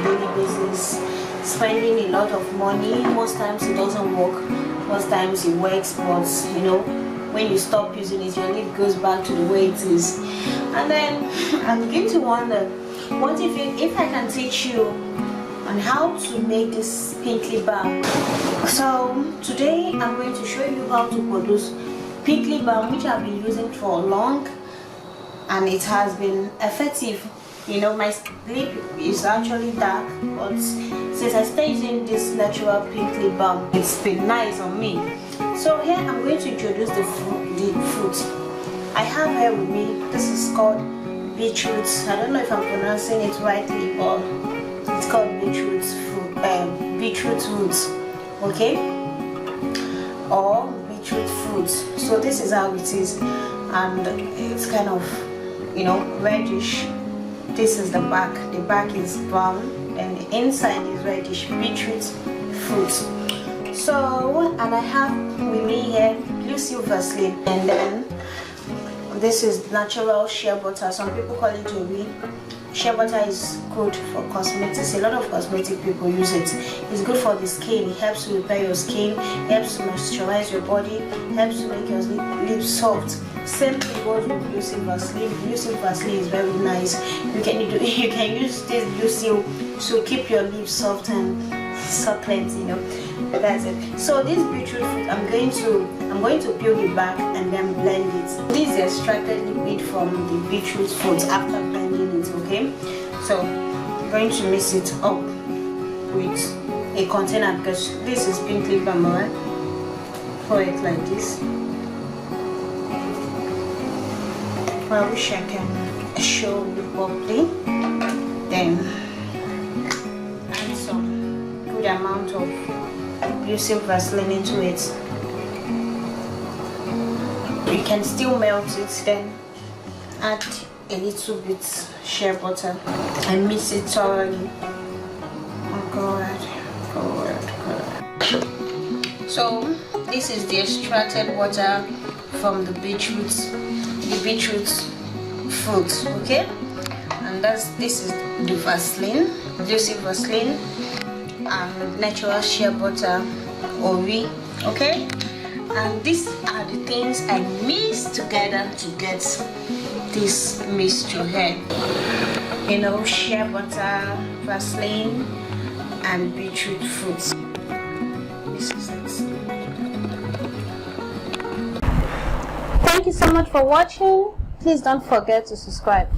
daily basis, spending a lot of money. Most times it doesn't work, most times it works, but you know, when you stop using it, your lip goes back to the way it is. And then I'm beginning to wonder, what if I can teach you on how to make this pink lip balm. So today I'm going to show you how to produce pink lip balm, which I've been using for long and it has been effective. You know, my lip is actually dark, but since I started using this natural pink lip balm, it's been nice on me. So here I'm going to introduce the fruit. I have here with me, this is called beetroot. I don't know if I'm pronouncing it rightly, but it's called beetroot fruit, beetroot roots, okay, or beetroot fruit. So this is how it is, and it's kind of, you know, reddish. This is the back. The back is brown and the inside is reddish. Beetroot fruit. So, and I have with me here blue silver Vaseline, and then this is natural shea butter. Some people call it Joey. Shea butter is good for cosmetics. A lot of cosmetic people use it. It's good for the skin. It helps to repair your skin, helps to moisturize your body, helps to make your lips soft. Same thing goes with blue silver Vaseline. Blue silver Vaseline is very nice. You can use this blue silk to keep your lips soft and succulent, you know. That's it. So this beetroot fruit, I'm going to peel the back and then blend it. This is extracted liquid from the beetroot fruit after blending it, okay? So I'm going to mix it up with a container because this is pink lip balm, right? Pour it like this. I wish I can show you properly. Then add some good amount of blue silver Vaseline into it. You can still melt it, then add a little bit shea butter and mix it thoroughly. Oh God. So this is the extracted water from the beetroot fruit, okay? And this is the Vaseline, blue silver Vaseline, and natural shea butter, Ori, okay? And these are the things I mix together to get this mixture here. You know, shea butter, Vaseline, and beetroot fruits. This is it. Thank you so much for watching. Please don't forget to subscribe.